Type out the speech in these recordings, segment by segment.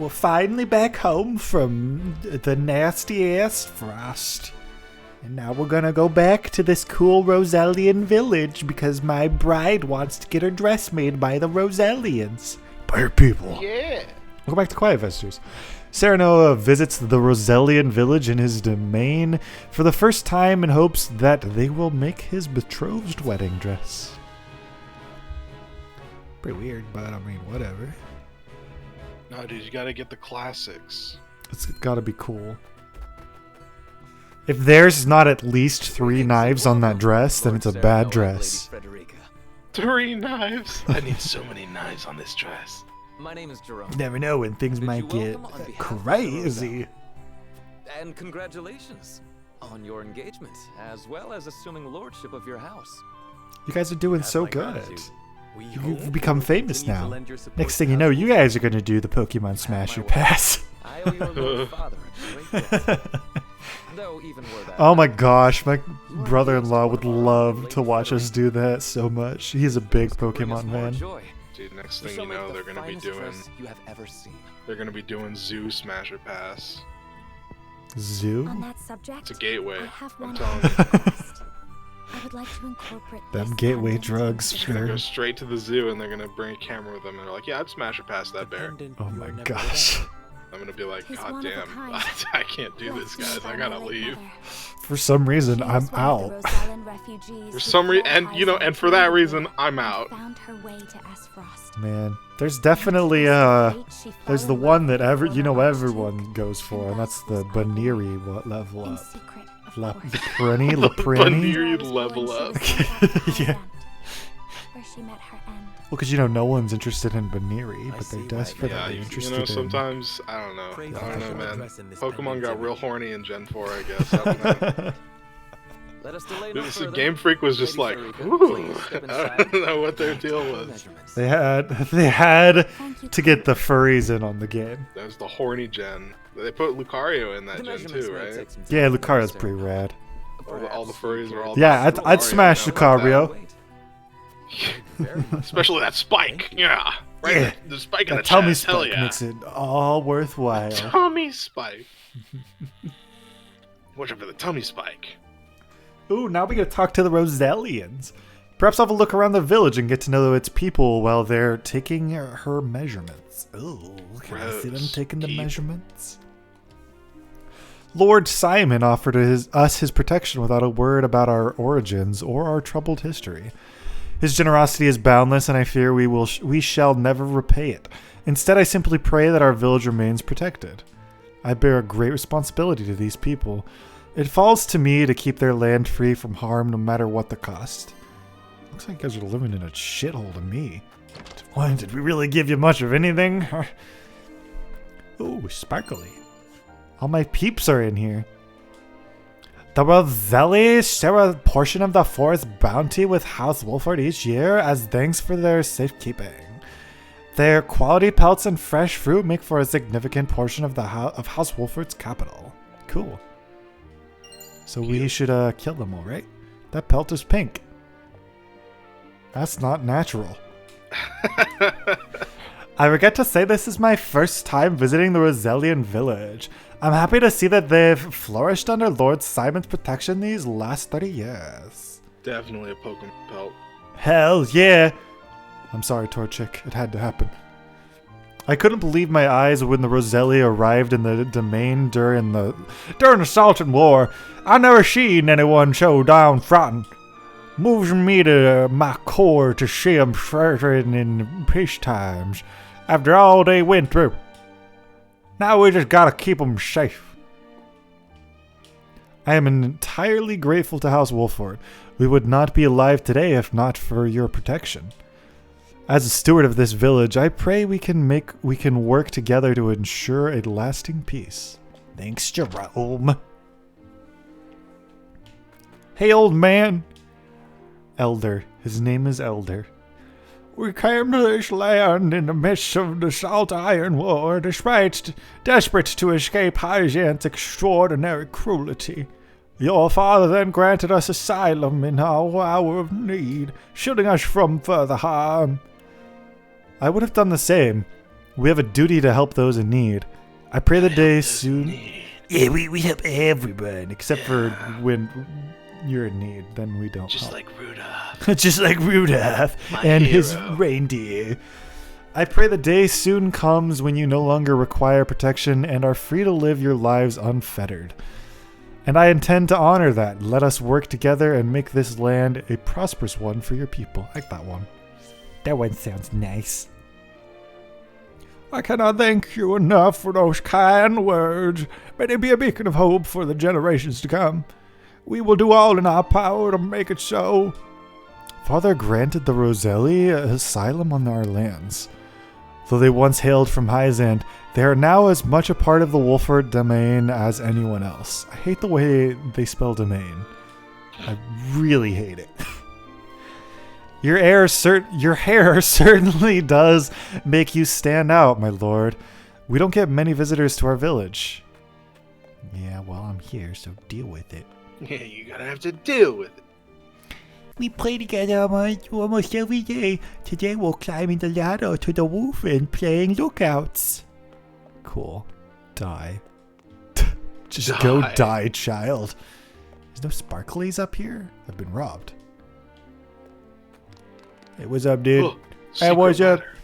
We're finally back home from the nasty-ass frost. And now we're gonna go back to this cool Rosselin village because my bride wants to get her dress made by the Rosellians. By her people. Yeah. We'll go back to Quiet Vesters. Serenoa visits the Rosselin village in his domain for the first time in hopes that they will make his betrothed wedding dress. Pretty weird, but I mean, whatever. No, dude, you gotta get the classics. It's gotta be cool. If there's not at least 3 knives on that dress, then it's a bad dress. 3 knives? I need so many knives on this dress. My name is Jerome. You never know when things might get crazy. And congratulations on your engagement, as well as assuming lordship of your house. You guys are doing so good. You've become famous now. Next thing you know, know, you guys are going to do the Pokemon Smasher Pass. I owe your lord father a great debt. Though even were that Oh my gosh, my brother-in-law would love to watch us do that so much. He's a big Pokemon fan. Dude, next thing you know, they're gonna be doing. They're gonna be doing Zoo Smasher Pass. Zoo? On that subject, It's a gateway. I have I'm one telling you. request. I would like to incorporate Them this gateway element drugs, They're gonna sure. go straight to the zoo and they're gonna bring a camera with them and they're like, yeah, I'd Smasher Pass that bear. Oh my gosh. I'm gonna be like, He's God one of a damn, kind. I can't do this, guys. I gotta leave. For some reason, I'm out. For some reason, and you know, and for that reason, I'm out. Found her way to Esfrost. Man, there's definitely there's the one that everyone goes for, and that's the Baniri level In up. secret, of La course. Prinny? Baniri level up. Yeah. Where she met her end. Well, because no one's interested in Baniri, but they're desperately Yeah, interested you know, in. sometimes I don't know. Praise I don't know, God. man. Dress in this Pokemon pendant got image. real horny in Gen 4, I guess. I don't know. Let us delay no This further. Game Freak was just like, Lady ooh, Frederica, please step I inside. don't know what their deal was. Measurements. They had Thank you, to get the furries in on the game. That was the horny Gen. They put Lucario in that The Gen measurements too, may right? take some Yeah, time, Lucario's sir. pretty rad. All the furries are all. Yeah, about I'd Lucario smash now. Lucario. Wait. Especially that spike. Yeah, right. Yeah. The spike in the That tummy chest. Hell spike yeah. makes it all worthwhile. Tummy spike. Watch out for the tummy spike. Ooh, now we get to talk to the Rosellians. Perhaps I'll have a look around the village and get to know its people while they're taking her measurements. Ooh, can I see them Gross. taking the Keep. measurements? Lord Simon offered us his protection without a word about our origins or our troubled history. His generosity is boundless, and I fear we shall never repay it. Instead, I simply pray that our village remains protected. I bear a great responsibility to these people. It falls to me to keep their land free from harm no matter what the cost. Looks like you guys are living in a shithole to me. Why, did we really give you much of anything? Ooh, sparkly. All my peeps are in here. The Roselli share a portion of the forest bounty with House Wolford each year as thanks for their safekeeping. Their quality pelts and fresh fruit make for a significant portion of of House Wolford's capital. Cool. So we should kill them, all right? That pelt is pink. That's not natural. I regret to say this is my first time visiting the Rosellian village. I'm happy to see that they've flourished under Lord Simon's protection these last 30 years. Definitely a Pokemon pelt. Hell yeah! I'm sorry, Torchic. It had to happen. I couldn't believe my eyes when the Roselli arrived in the domain during the Sultan War. I never seen anyone so downtrodden. Moves me to my core to see 'em flirting in peace times after all they went through. Now we just gotta keep 'em safe. I am entirely grateful to House Wolford. We would not be alive today if not for your protection. As a steward of this village, I pray we can work together to ensure a lasting peace. Thanks, Jerome. Hey, old man. Elder. His name is Elder. We came to this land in the midst of the Salt Iron War, desperate to escape Hygien's extraordinary cruelty. Your father then granted us asylum in our hour of need, shielding us from further harm. I would have done the same. We have a duty to help those in need. I pray the day soon. Yeah, we help everyone except for when you're in need. Then we don't. Just help. like Rudolph. Just like Rudolph My and hero. his reindeer. I pray the day soon comes when you no longer require protection and are free to live your lives unfettered. And I intend to honor that. Let us work together and make this land a prosperous one for your people. I like that one. That one sounds nice. I cannot thank you enough for those kind words. May they be a beacon of hope for the generations to come. We will do all in our power to make it so. Father granted the Rosselin asylum on our lands. Though they once hailed from Hyzand, they are now as much a part of the Wolford domain as anyone else. I hate the way they spell domain. I really hate it. Your hair certainly does make you stand out, my lord. We don't get many visitors to our village. Yeah, well, I'm here, so deal with it. Yeah, you're gonna have to deal with it. We play together almost every day. Today we'll climb the ladder to the roof and playing lookouts. Cool. Die. Just go die, child. There's no sparklies up here? I've been robbed. Hey, what's up, dude? Oh, Hey, what's secret up? ladder.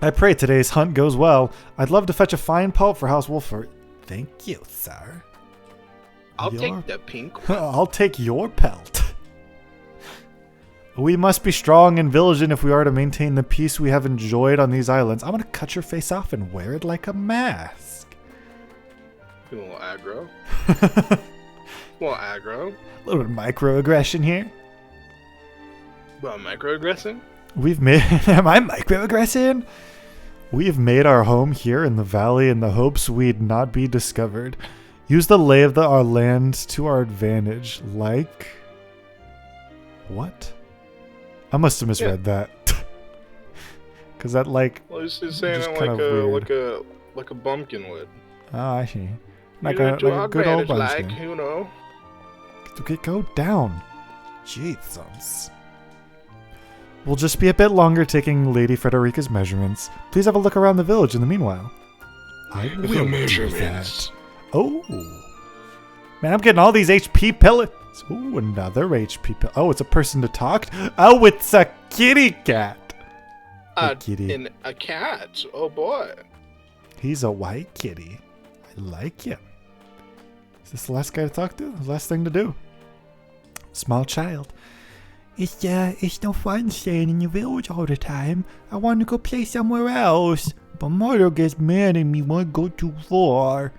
I pray today's hunt goes well. I'd love to fetch a fine pelt for House Wolford. Thank you, sir. I'll Your- take the pink one. I'll take your pelt. We must be strong and vigilant if we are to maintain the peace we have enjoyed on these islands. I'm gonna cut your face off and wear it like a mask. A little aggro. A little aggro. A little bit of microaggression here. Well, microaggressing? We've made... Am I microaggressing? We've made our home here in the valley in the hopes we'd not be discovered. Use the lay of our land to our advantage, like... What? I must have misread that. Because that, like... Well, he's saying Just it kind of like a bumpkin would. Oh, I see. Like You know, a to our good old advantage, bunch. you know. Okay, go down. Jesus. We'll just be a bit longer taking Lady Frederica's measurements. Please have a look around the village in the meanwhile. I will do that. Oh. Man, I'm getting all these HP pellets. Ooh, another HP pellet. Oh, it's a person to talk to? Oh, it's a kitty cat. Hey, kitty. And a cat. Oh, boy. He's a white kitty. I like him. Is this the last guy to talk to? The last thing to do? Small child. It's no fun staying in your village all the time. I want to go play somewhere else. But mother gets mad at me when I go too far.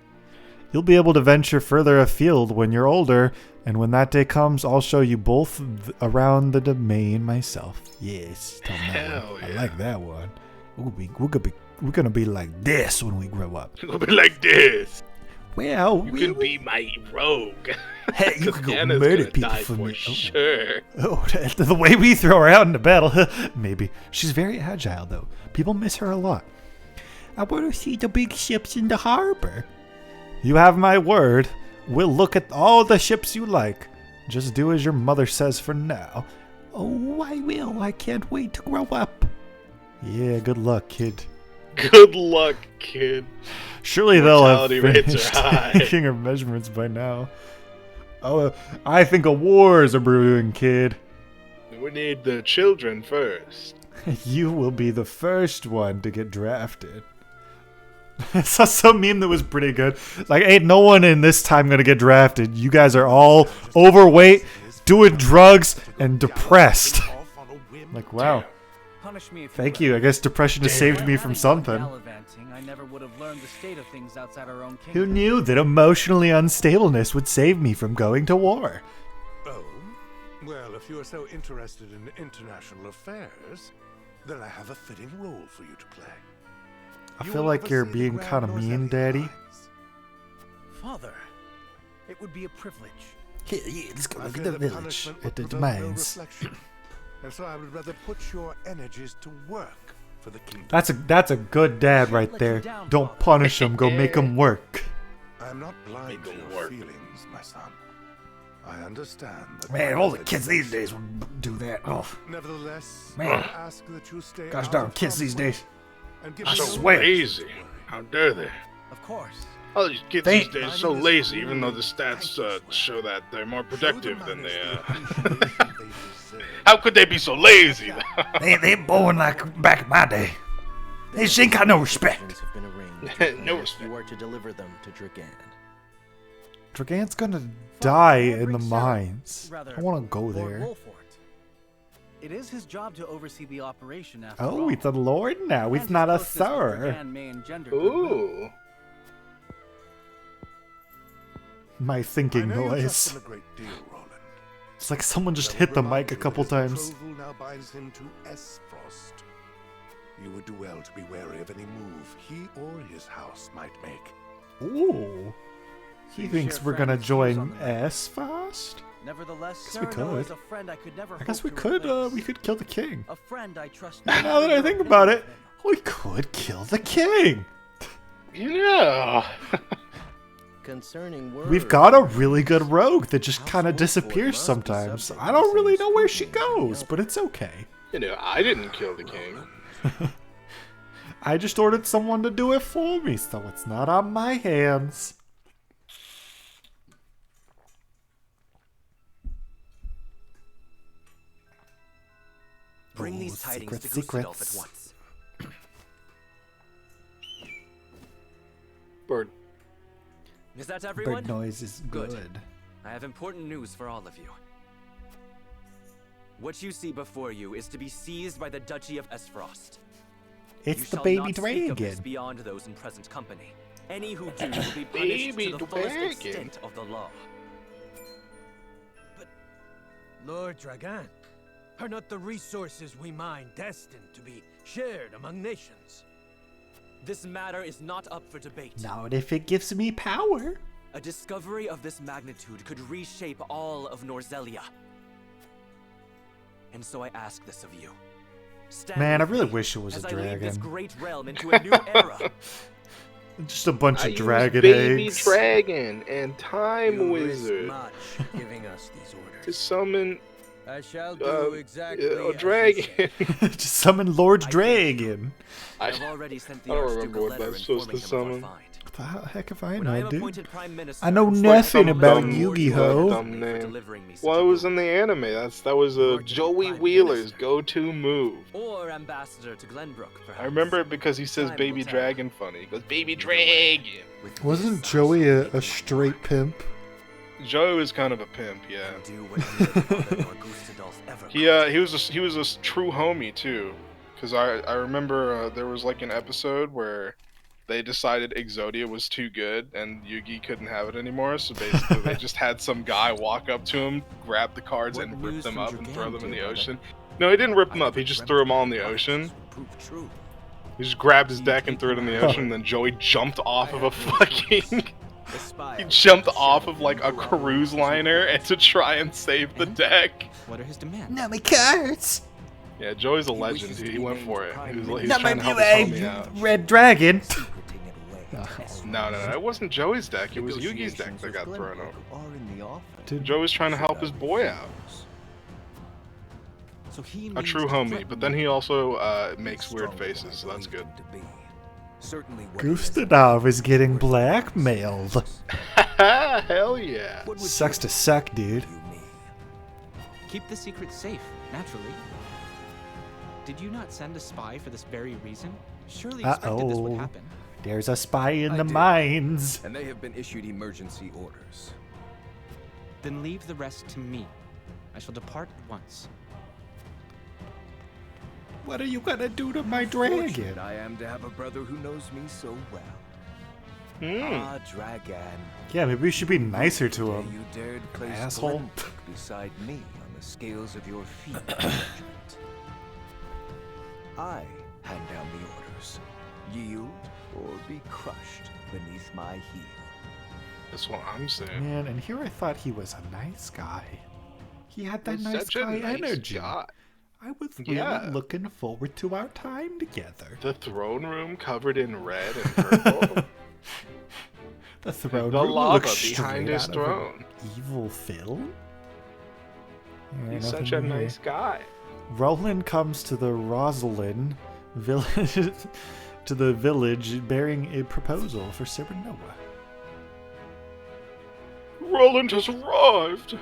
You'll be able to venture further afield when you're older, and when that day comes, I'll show you both around the domain myself. Yes, tell me that Hell one. I yeah. like that one. We're gonna be like this when we grow up. It'll be like this. Well, You can be my rogue. Hey, you can go Anna's murder gonna people die for me. Sure. Oh, the way we throw her out into battle. Maybe. She's very agile, though. People miss her a lot. I want to see the big ships in the harbor. You have my word. We'll look at all the ships you like. Just do as your mother says for now. Oh, I will. I can't wait to grow up. Yeah, good luck, kid. Good luck, kid. Surely they'll have Mortality rates finished are high. taking her measurements by now. Oh, I think a war is a brewing, kid. We need the children first. You will be the first one to get drafted. I saw some meme that was pretty good. It's like, ain't no one in this time gonna get drafted. You guys are all overweight, doing drugs, and depressed. Like, wow. Punish me if Thank will. you. I guess depression has saved me from something. Gallivanting, I never would have learned the state of things outside our own Who kingdom. knew that emotionally unstableness would save me from going to war? Oh? Well, if you are so interested in international affairs, then I have a fitting role for you to play. I You feel will like you're oversee the being Grand kind of mean, Rosselin Daddy. lines. Father, it would be a privilege. Yeah, let's go I look fear at the that village, punishment at would the provoke no domains. reflection, and so I would rather put your energies to work for the kingdom. That's a good dad Can't right let there. you down, Don't Father. punish him. Go make him work. I am not blind Make to them your work. feelings, my son. I understand that Man, my all the knowledge kids is these days limited. would do that. Oh, Nevertheless, Man. I ask that you stay gosh out darn of kids harm's these way. days. and give I me so no swear. lazy. reason to worry. How dare they? Of course. All these kids They- these days are so lazy, even though the stats show that they're more productive than they How could they be so lazy? They born like back in my day. They just ain't got no respect. Have been arranged. No Yes, respect. You are to deliver them to Dragan. Dragan's gonna die in the mines. Rather, I want to go Lord there. Wolfort. It is his job to oversee the operation after Oh, all. it's a lord now. And It's his not a closeness with sir. Dragan may engender goodwill. Ooh. My I thinking know you trust noise. him a great deal, Roland. It's like someone just Though hit the remind mic a you couple that his times. betrothal now binds him to Frost. You would do well to be wary of any move he or his house might make. Ooh. He You thinks share we're gonna friends' views on join the matter. S-Fast? Nevertheless, Guess we Cyrano could. is a friend I could never I guess hope we to could, replace. we could kill the king. A friend I trust. Now that I think about it, we could kill the king. Yeah. Concerning words, We've got a really good rogue that just kind of Household disappears must be sometimes. subject I to don't the really same know where she scrutiny as the goes, but it's okay. You know, I didn't kill the king. I just ordered someone to do it for me, so it's not on my hands. Bring Oh, these tidings to secrets. Gustadolf at once. Bird. Is that everyone? Bird noise is Good. good. I have important news for all of you. What you see before you is to be seized by the Duchy of Esfrost. You It's the shall baby not speak of this dragon. beyond those in present company. Any who do will be punished Baby to the fullest dragon. extent of the law. Lord Dragan, are not the resources we mine destined to be shared among nations? This matter is not up for debate. Not if it gives me power. A discovery of this magnitude could reshape all of Norzelia. And so I ask this of you. Stand Man, I with really me wish it was as a I lead this dragon. great realm into a new era. Just a bunch I of use dragon baby eggs. dragon and time You risk wizard much giving us these to orders. summon I shall do exactly a as you dragon. say. Just summon Lord I Dragon. I have already sent the I don't Archduke remember a what letter that's supposed to informing him of summon. our find. What the heck if I When I know, am dude? appointed Prime Minister, I know It's like nothing some about dumb Yu-Gi-Oh. dumb for name. delivering me such Well, a it was boon. in the anime. That was Lord Joey Prime Wheeler's Minister. go-to move. Or ambassador to Glenbrook, perhaps. I remember it because he says Time "baby will tell. dragon" funny. He goes "baby Either way, dragon." with Wasn't this, Joey I a shall straight pimp? Joey was kind of a pimp, yeah. do what neither father nor Gustadolf ever He was a true homie too, because I remember there was like an episode where they decided Exodia was too good and Yugi couldn't have it anymore, so basically they just had some guy walk up to him, grab the cards, What and rip news them from up and throw Dragan, them in the dear brother? ocean. No, he didn't rip I them up. He never just dreamt threw them all in that the prophecies ocean. would prove true. He just grabbed his deck and threw it in the ocean, and then Joey jumped off of a fucking. He jumped off of like a cruise liner and to try and save the deck. What are his demands? Not my cards. Yeah, Joey's a He legend. wishes to He be went named for it. Prime He was Minister. Not my trying to help his homie out. Red Dragon. No, it wasn't Joey's deck. It was Yugi's deck that got thrown over. Dude, Joe was trying to help his boy out. So he A means true to homie, threaten but then me. he also makes weird faces, so that's good. Gustadolf is getting blackmailed. Hell yeah. Sucks to suck, dude. Keep the secret safe, naturally. Did you not send a spy for this very reason? Surely expected this would Uh-oh. happen. There's a spy in I the did. mines. And they have been issued emergency orders. Then leave the rest to me. I shall depart at once. What are you gonna do to my dragon? Fortunate I am to have a brother who knows me so well. Hmm. Dragon. Yeah, maybe we should be nicer to Today him. you dared place asshole. Glenbrook beside me on the scales of your feet, judgment. I hand down the orders. Yield or be crushed beneath my heel. That's what I'm saying. Man, and here I thought he was a nice guy. He had that He's nice such a guy nice energy. guy. I was really Yeah. looking forward to our time together. The throne room covered in red and purple. The throne The room lava looks behind straight his out of throne. an evil film. Yeah, He's nothing such a new here. nice guy. Roland comes to the Rosselin village, to the village bearing a proposal for Serenoa. Roland has arrived.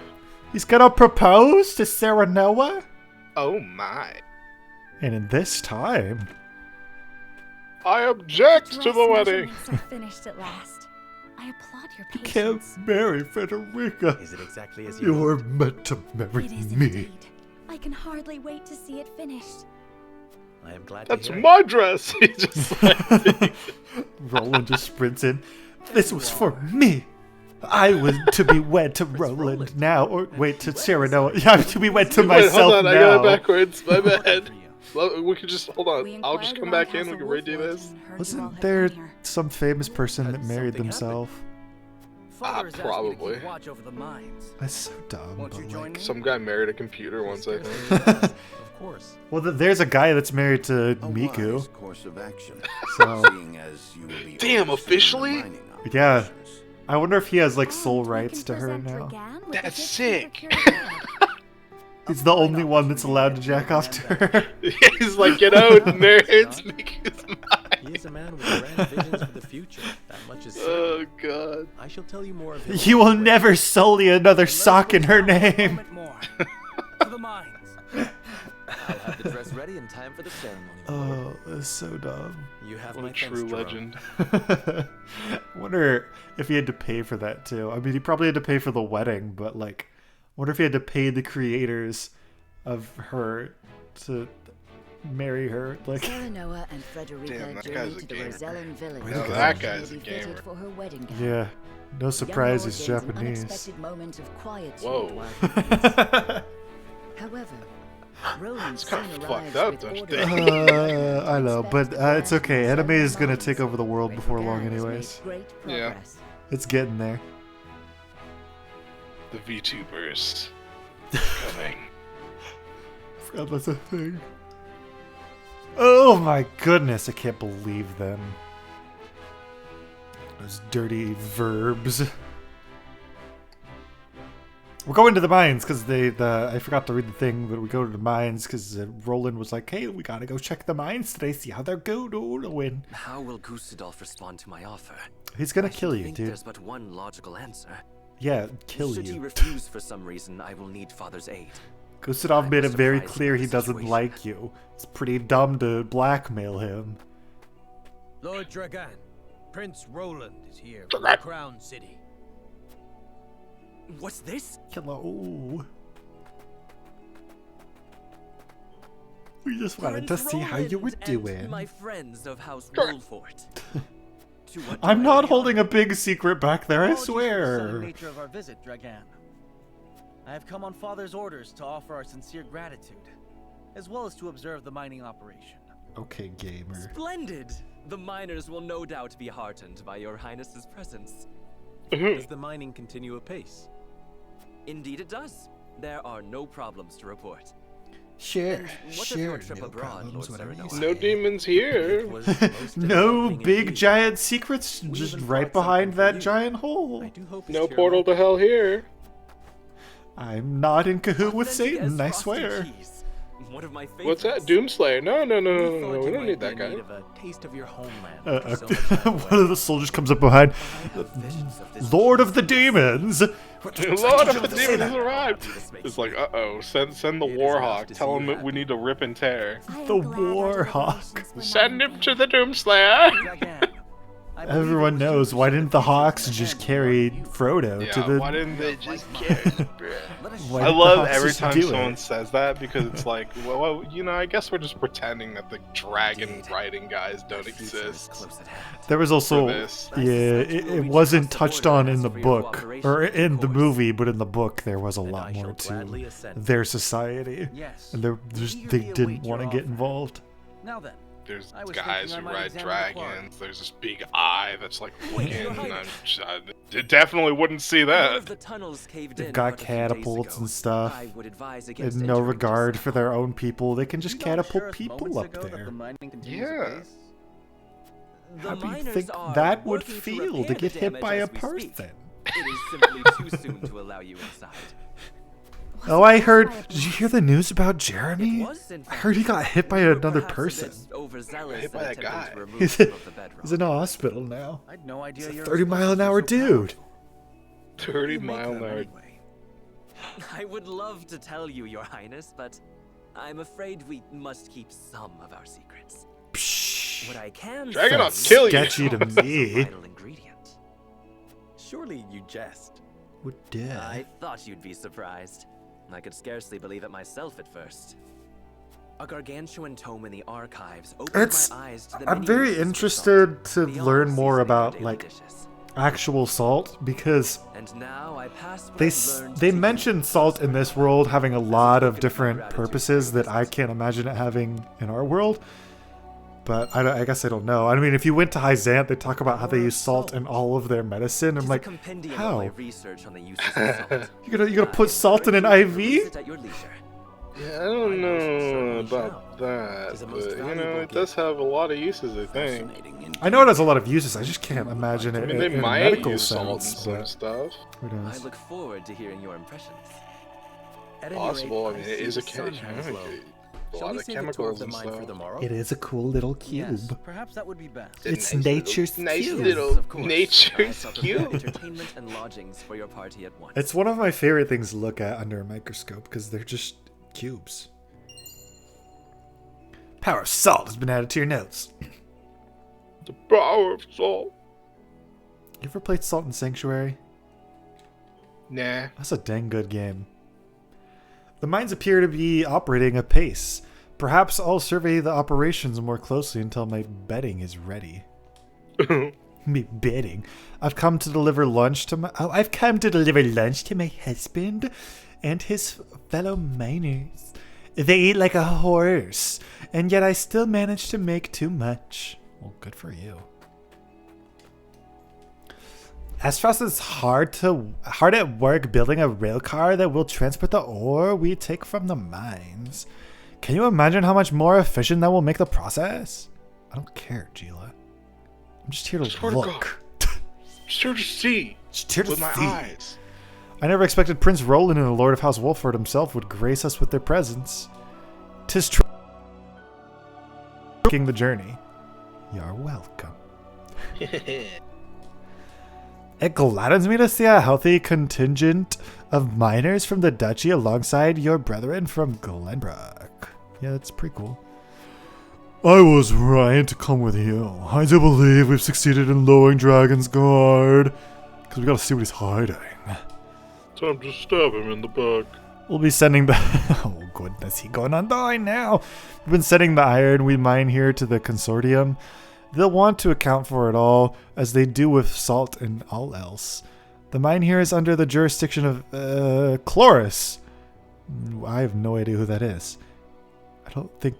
He's gonna propose to Serenoa? Oh my. And in this time... I object to Dress the wedding. measurements are finished at last. I applaud your You can't patience. marry Frederica. Is it exactly as you You're meant to marry It is me. indeed. I can hardly wait to see it finished. I am glad That's to hear my dress. He just like, Roland just sprints in. This was for me. I was to be wed to Roland now, or wait, to Serenoa. Yeah, I'm to be wed to wait, myself hold on, now. I got it backwards. My bad. it. For you. Well, we could just hold We on. I'll just inquired come around back in. We Castle can redo Wolfwood this. and heard you all Wasn't had there come here. some famous person that Has married something themselves? Father has asked me to probably. keep watch over the mines. That's so dumb. Won't you but, join like- me? Some guy married a computer once, I think. Of course. Well, there's a guy that's married to A Miku. wise course of action. So Seeing as you will be Damn, overseeing officially? the mining Yeah. operations. I wonder if he has like And sole we rights can to her present now. Dragan with That's a gift sick. for pure blood. He's the only one that's allowed to jack off to her. He's like, get out, nerds. Miku's mine. He is a man with grand visions for the future. That much is certain. Oh god. I shall tell you more of him. You will never sully another sock in her name. Moment more. To the mines. I'll have the dress ready in time for the ceremony. Oh, that's so dumb. You have What my a true thanks, Jerome. legend. I wonder if he had to pay for that too. I mean, he probably had to pay for the wedding, but like, I wonder if he had to pay the creators of her to marry her. Like, Serenoa and Frederica Damn, that guy's journeyed a to the gamer. Rosselin village. Way to go. That She guy's will a be fitted gamer. for her wedding gown. yeah, no Young surprise Lord he's gains an Japanese. unexpected moment of quietude Whoa. while he waits. However, Roland It's kinda soon fucked arrives up, with don't you orders think? to I know, but it's okay. Anime is gonna take over the world before long, anyways. Yeah. It's getting there. The VTubers coming. Forgot that's a thing. Oh my goodness, I can't believe them. Those dirty verbs. We're going to the mines because I forgot to read the thing, but we go to the mines because Roland was like, hey, we gotta go check the mines today, see how they're going. How will Gustadolf respond to my offer? He's gonna I kill should you, think dude. There's but one logical answer. Yeah, kill Should he you. refuse for some reason, I will need Father's aid. Gustave made it was very surprised clear by he the doesn't situation. like you. It's pretty dumb to blackmail him. Lord Dragan, Prince Roland is here from Dragan. the Crown City. What's this? Hello. We just wanted to Prince see how you were Roland and doing. my friends of House Wolfort. To what do I'm I not owe holding a big secret back there, I Apologies for the sudden swear. nature of our visit, Dragan. I have come on Father's orders to offer our sincere gratitude, as well as to observe the mining operation. Okay, gamer. Splendid! The miners will no doubt be heartened by your highness's presence. Does the mining continue apace? Indeed it does. There are no problems to report. Sure, And what of your trip no abroad, problems, Lord whatever you Serenoa? say. No demons here. It was most No enlightening big indeed. giant secrets We just even right brought behind something for that you. giant hole. I do hope his No cheer portal to will- hell here. I'm not in cahoot with Authentic as Satan, I frosted swear. cheese. One of my favorites. What's that? Doomslayer? No, no, no, no, We no, thought no. you We don't might need be that in guy. need of a taste of your homeland after so much time One away. of the soldiers comes up behind. I have visions of this Lord of the Demons! Lord of the demons has arrived. It's like, uh-oh. Send the It is enough Warhawk. to Tell see him you that we happy. need to rip and tear. I am The glad our Warhawk. deliberations were Send not him in to vain. the Doomslayer. Dragan, I believe Everyone it was knows, you why who didn't the set the Hawks pieces just of the carry hand Frodo to Yeah, the... why didn't they just carry? Why I did the love Hawks every just time do someone it? says that because it's like, well, you know, I guess we're just pretending that the dragon Indeed. writing guys don't The future is exist. close at hand. There was also, For this. yeah, I suspect it we'll reach wasn't across the touched border on in as the for your book, cooperation, or of in the course. movie, but in the book there was a Then lot I shall more gladly to assent. their society, Yes. and they Eagerly didn't await want to your get offer. involved. Now then, There's I was guys thinking I who might ride examine the quarry. dragons. There's this big eye that's like looking. Your and Highness. I definitely wouldn't see One that. of the tunnels caved They've in got but a few days catapults ago. and stuff, I would advise against and no entering regard just for now. their own people. They can just you don't catapult sheriff people moments up ago that there. the mining continues Yeah. apace? The How do you miners think are that would working feel to repair get the hit by a damage as we speak. person? It is simply too soon to allow you inside. Oh, I heard. Did you hear the news about Jeremy? I heard he got hit by another person. Hit by a guy. He's in a hospital now. I had no idea He's a your 30-mile-an-hour dude. 30-mile-an-hour. I would love to tell you, Your Highness, but I'm afraid we must keep some of our secrets. Psh, What I can Dragon, I'll say kill you. sketchy to me. vital ingredient. Surely you jest. What did? I thought you'd be surprised. I could scarcely believe it myself at first. A gargantuan tome in the archives opened my eyes to the I'm many very uses for interested salt to beyond learn more seasoning our about daily like dishes. actual salt because And now I pass what they I've learned they to you. mention salt in this world having a lot of different purposes that I can't imagine it having in our world. But I guess I don't know. I mean, if you went to Hyzant, they talk about how they use salt in all of their medicine. I'm like, how? Research on the uses of salt. You're gonna put salt in an IV? At your leisure. Yeah, I don't know about that, but you know, it does have a lot of uses, I think. I know it has a lot of uses. I just can't imagine I it mean, they in a might medical use salt in sense. some But stuff. who I knows? look forward to hearing your impressions. At any Possible. I rate, mean, see it is the a sun hangs low. a Shall lot we of save the tour of chemicals the and mine for stuff. the morrow? It is a cool little cube. Yes, perhaps that would be best. It's nice nature's nice cube. little Of course. nature's I cube. entertainment and lodgings for your party at once. It's one of my favorite things to look at under a microscope because they're just cubes. Power of salt has been added to your notes. The power of salt. You ever played Salt and Sanctuary? Nah. That's a dang good game. The mines appear to be operating apace. Perhaps I'll survey the operations more closely until my bedding is ready. Me bedding. I've come to deliver lunch to my husband and his fellow miners. They eat like a horse, and yet I still manage to make too much. Well, good for you. Astros is hard at work building a rail car that will transport the ore we take from the mines. Can you imagine how much more efficient that will make the process? I don't care, Gila. I'm just here to look. Just here to see. Just here to with my see. eyes. I never expected Prince Roland and the Lord of House Wolford himself would grace us with their presence. 'Tis true. The journey. You're welcome. It gladdens me to see a healthy contingent of miners from the duchy alongside your brethren from Glenbrook. Yeah, that's pretty cool. I was right to come with you. I do believe we've succeeded in lowering Dragon's guard. Because we gotta see what he's hiding. Time to stab him in the back. We'll be sending the... Oh goodness, he gonna die now. We've been sending the iron we mine here to the consortium. They'll want to account for it all, as they do with salt and all else. The mine here is under the jurisdiction of, Chloris. I have no idea who that is. I don't think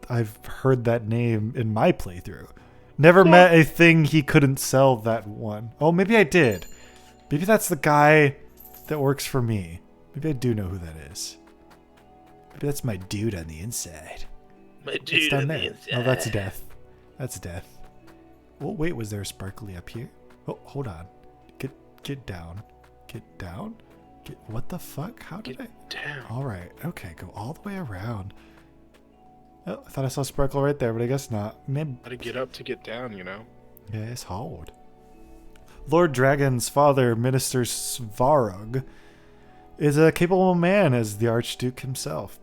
I've heard that name in my playthrough. Never met a thing he couldn't sell that one. Oh, maybe I did. Maybe that's the guy that works for me. Maybe I do know who that is. Maybe that's my dude on the inside. My It's dude down on there. the inside. Oh, that's death. That's death. Oh, wait, was there a sparkly up here? Oh, hold on. Get down. Get down? What the fuck? How did I? Down. All right. Okay, go all the way around. Oh, I thought I saw a sparkle right there, but I guess not. Maybe. Gotta get up to get down, you know? Yeah, it's hard. Lord Dragon's father, Minister Svarog, is a capable man as the Archduke himself.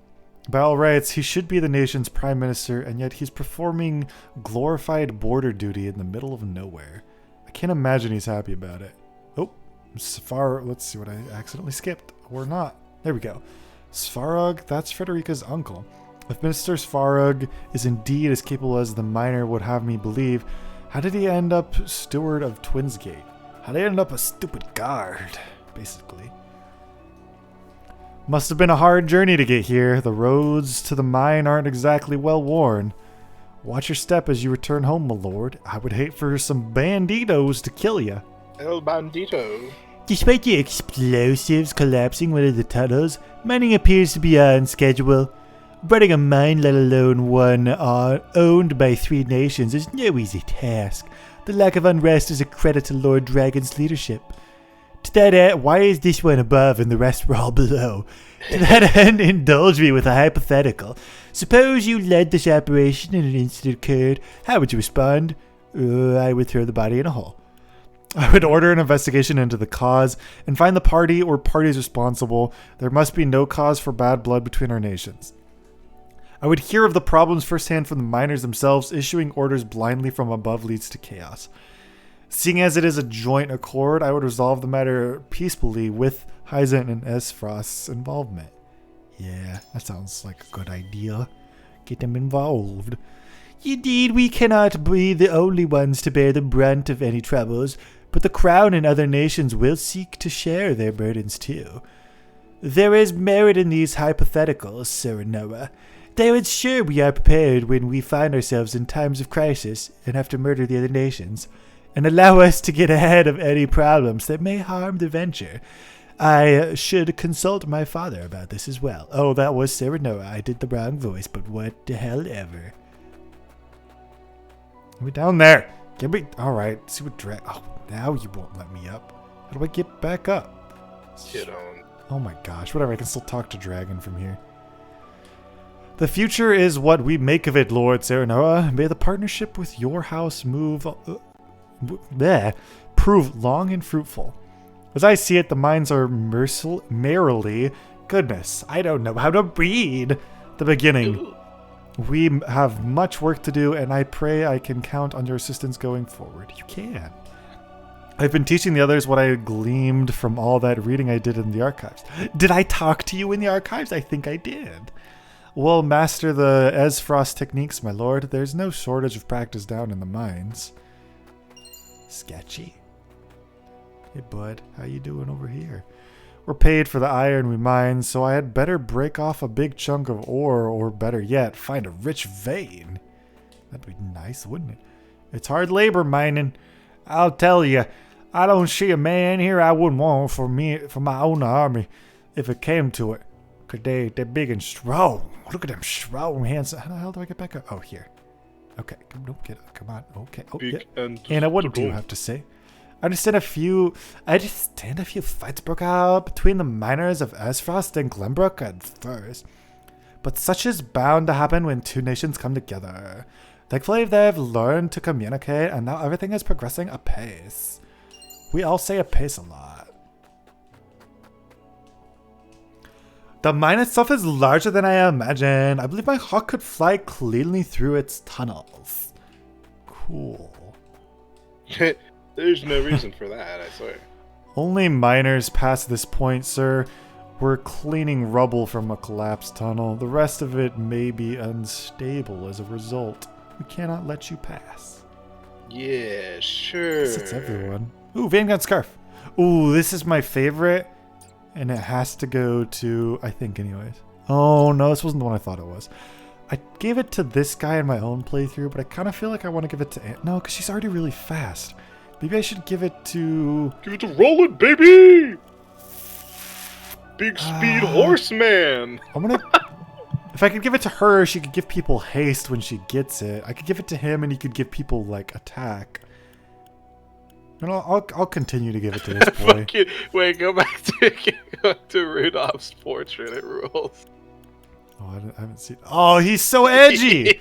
By all rights, he should be the nation's prime minister, and yet he's performing glorified border duty in the middle of nowhere. I can't imagine he's happy about it. Oh, let's see what I accidentally skipped. Or not. There we go. Svarog, that's Frederica's uncle. If Minister Svarog is indeed as capable as the miner would have me believe, how did he end up steward of Twinsgate? How did he end up a stupid guard, basically? Must have been a hard journey to get here. The roads to the mine aren't exactly well worn. Watch your step as you return home, my lord. I would hate for some banditos to kill you. El Bandito. Despite the explosives collapsing one of the tunnels, mining appears to be on schedule. Running a mine, let alone one owned by 3 nations, is no easy task. The lack of unrest is a credit to Lord Dragon's leadership. To that end, why is this one above and the rest were all below? To that end, indulge me with a hypothetical. Suppose you led this operation and an incident occurred. How would you respond? I would throw the body in a hole. I would order an investigation into the cause and find the party or parties responsible. There must be no cause for bad blood between our nations. I would hear of the problems firsthand from the miners themselves. Issuing orders blindly from above leads to chaos. Seeing as it is a joint accord, I would resolve the matter peacefully with Hyzant and Esfrost's involvement. Yeah, that sounds like a good idea. Get them involved. Indeed, we cannot be the only ones to bear the brunt of any troubles, but the crown and other nations will seek to share their burdens too. There is merit in these hypotheticals, Sir Noah. They would ensure we are prepared when we find ourselves in times of crisis and have to murder the other nations, and allow us to get ahead of any problems that may harm the venture. I should consult my father about this as well. Oh, that was Sarah Noah. I did the wrong voice, but what the hell ever. We're down there. Get me. Alright, see what drag. Oh, now you won't let me up. How do I get back up? Hit on. Oh my gosh, whatever. I can still talk to Dragon from here. The future is what we make of it, Lord Serenoa. May the partnership with your house prove long and fruitful. As I see it, the mines are merrily, goodness, I don't know how to read, the beginning. We have much work to do, and I pray I can count on your assistance going forward. You can. I've been teaching the others what I gleaned from all that reading I did in the archives. Did I talk to you in the archives? I think I did. Well, master the Esfrost techniques, my lord. There's no shortage of practice down in the mines. Sketchy. Hey, bud, how you doing over here? We're paid for the iron we mine, so I had better break off a big chunk of ore, or better yet, find a rich vein. That'd be nice, wouldn't it? It's hard labor mining. I'll tell you, I don't see a man here I wouldn't want for my own army, if it came to it. 'Cause they're big and strong. Look at them strong hands. How the hell do I get back up? Oh, here. Okay, come on. Okay. Oh, yeah. Anna, what do you have to say? I understand a few fights broke out between the miners of Esfrost and Glenbrook at first. But such is bound to happen when two nations come together. Thankfully, they've learned to communicate, and now everything is progressing apace. We all say apace a lot. The mine itself is larger than I imagined. I believe my hawk could fly cleanly through its tunnels. Cool. There's no reason for that, I swear. Only miners past this point, sir. We're cleaning rubble from a collapsed tunnel. The rest of it may be unstable as a result. We cannot let you pass. Yeah, sure. It's everyone. Ooh, Vanguard Scarf. Ooh, this is my favorite. And it has to go to, I think anyways. Oh, no, this wasn't the one I thought it was. I gave it to this guy in my own playthrough, but I kind of feel like I want to give it to Aunt. No, because she's already really fast. Maybe I should give it to... Give it to Roland, baby! Big speed horseman! I'm gonna... If I could give it to her, she could give people haste when she gets it. I could give it to him and he could give people, like, attack. And I'll continue to give it to this boy. Wait, go back to Rudolph's portrait. It rules. Oh, I haven't seen... Oh, he's so edgy!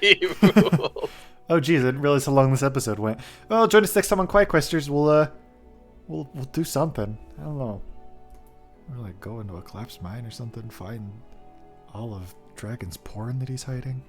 Oh, geez, I didn't realize how long this episode went. Well, join us next time on Quiet Questers. We'll do something. I don't know. We'll, like, go into a collapsed mine or something, find all of Dragon's porn that he's hiding.